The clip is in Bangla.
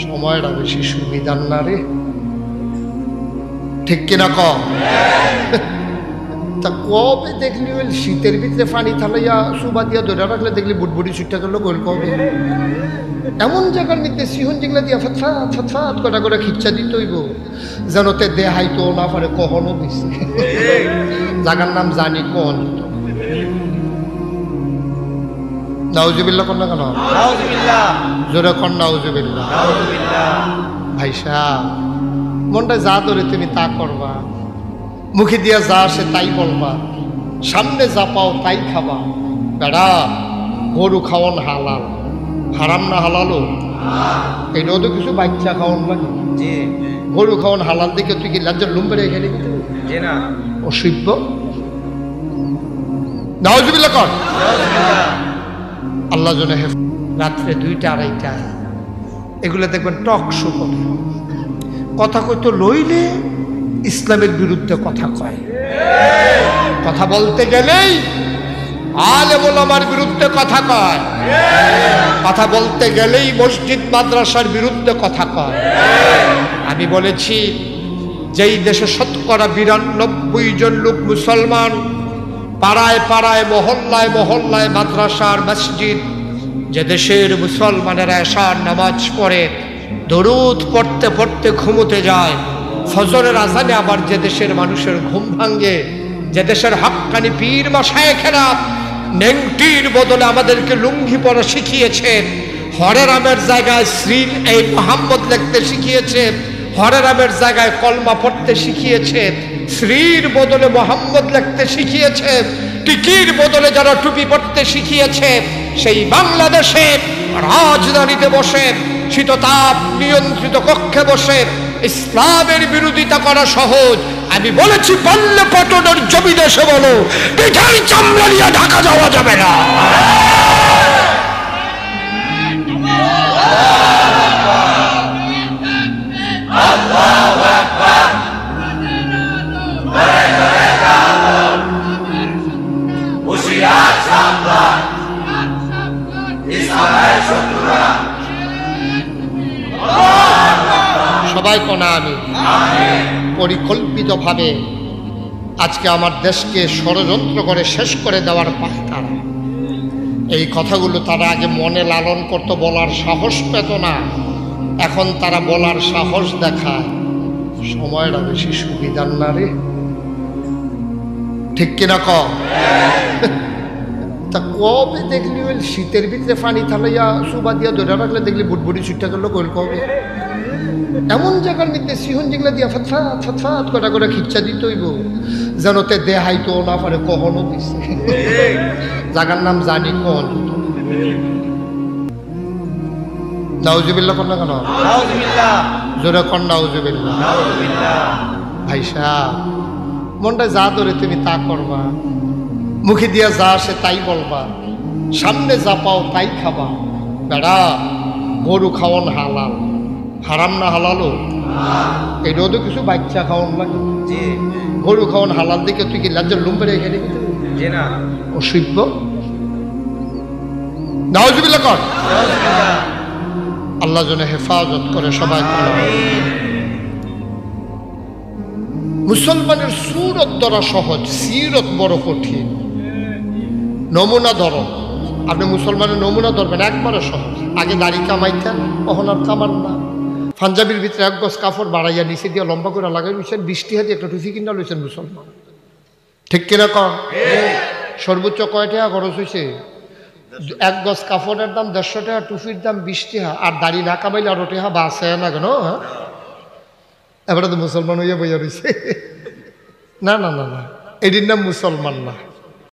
সময়টা বেশি সুবিধার না রে, ঠিক কিনা ক? তা কবে দেখলি ওই শীতের ভিতরে পানি থালাইয়া সুবা দিয়া ধরে রাখলে দেখলি বুটবুটি ছুটটা করলো গোল কবে এমন জায়গার মধ্যে সিহন যেগুলা দিয়া ফাত ফাত কটা করে খিচ্ছা দিতে হইব যেন তে দেহাইতো না পারে কখনো দিছে জায়গার নাম জানি কন নাউজুবিল্লাহ কন না কেন? জোরে কন নাউজুবিল্লাহ। ভাই সাহেব মনটা যা ধরে তুমি তা করবা, মুখে দিয়া যা আসে তাই বলবা, সামনে যা পাও তাই খাবা। বেড়া গরু খাওয়ান হালাল, হারাম না হালালো? এটাও তো কিছু বাচ্চা খাওয়ান লাগে। গরু খাওয়ান হালাল দেখে তুই কি লাজ্জার লুম বেড়ে এখানে অসভ্য। নাউজুবিল্লাহ কর। আল্লাহ জন্য রাত্রে 2টা 2:30 এগুলো দেখবেন টক শো করে কথা কইতো লইলে ইসলামের বিরুদ্ধে কথা কয়, কথা বলতে গেলেই আলেম ওলামার বিরুদ্ধে কথা কয়, কথা বলতে গেলেই মসজিদ মাদ্রাসার বিরুদ্ধে কথা কয়। আমি বলেছি যেই দেশে 92% জন লোক মুসলমান, পাড়ায় পাড়ায় মহল্লায় মহল্লায় মাদ্রাসার মসজিদ, যে দেশের মুসলমানেরা এশার নামাজ পড়ে দরুদ পড়তে পড়তে ঘুমোতে যায়, ফজরের আজানে আবার যে দেশের মানুষের ঘুম ভাঙ্গে, যে দেশের হাক্কানি পীর মাশায়েখেরা নেংটির বদলে আমাদেরকে লুঙ্গি পরা শিখিয়েছেন, হরে রামের জায়গায় শ্রী এই মোহাম্মদ লিখতে শিখিয়েছে, হরে রামের জায়গায় কলমা পড়তে শিখিয়েছে, শ্রীর বদলে মোহাম্মদ লিখতে শিখিয়েছে, টিকির বদলে যারা টুপি পড়তে শিখিয়েছে, সেই বাংলাদেশে রাজধানীতে বসে শীততাপ নিয়ন্ত্রিত কক্ষে বসে ইসলামের বিরোধিতা করা সহজ। আমি বলেছি বললে পটনের জমি দেশে বলো, পিঠার চামড়া নিয়ে ঢাকা যাওয়া যাবে না। সবাই কোনা আমি পরিকল্পিতভাবে আজকে আমার দেশকে ষড়যন্ত্র করে শেষ করে দেওয়ার পায় তারা। এই কথাগুলো তারা আগে মনে লালন করতো, বলার সাহস পেত না, এখন তারা বলার সাহস দেখায়। সময়টা বেশি সুবিধার না রে, ঠিক কিনা ক? তা কবে দেখলি ওই শীতের ভিতরে পানি থালাইয়া সুবা দিয়া ধরে রাখলে দেখলি বুটবুটি ছুটটা করলো গোল কবে এমন জায়গার মধ্যে সিহন যেগুলা দিয়া ফাত ফাত কটা করে খিচ্ছা দিতে হইব যেন তে দেহাইতো না পারে কখনো দিছে জায়গার নাম জানি কন। নাউজুবিল্লাহ কন না কেন? জোরে কন নাউজুবিল্লাহ। ভাই সাহেব মনটা যা ধরে তুমি তা করবা, মুখে দিয়া যা আসে তাই বলবা, সামনে যা পাও তাই খাবা। বেড়া গরু খাওয়ান হালাল, হারাম না হালালো? এটাও তো কিছু বাচ্চা খাওয়ান লাগে। গরু খাওয়ান হালাল দেখে তুই কি লাজ্জার লুম বেড়ে এখানে অসভ্য। নাউজুবিল্লাহ কর। আল্লাহ যেন হেফাজত করে সবাই। মুসলমানের সুরত ধরা সহজ, সিরত বড় কঠিন। নমুনা ধরো, আপনি মুসলমানের নমুনা ধরবেন একবারে সহজ। আগে দাড়ি কামাইতেন, কখন আর কামান না। পাঞ্জাবির ভিতরে 1 গজ কাপড় বাড়াইয়া নিচে দিয়ে লম্বা করে লাগাই লইছেন, 20 টাকা দিয়ে একটা টুপি কিনা লইছেন মুসলমান, ঠিক কিনা কন? সর্বোচ্চ কয় টাকা খরচ হয়েছে? 1 গজ কাপড়ের দাম 150 টাকা, টুপির দাম 20 টাকা, আর দাড়ি না কামাইলে আরো টাকা বাঁচে না কেন? এবারে তো মুসলমান হইয়া বইয়া রয়েছে। না না না না, এটির নাম মুসলমান না।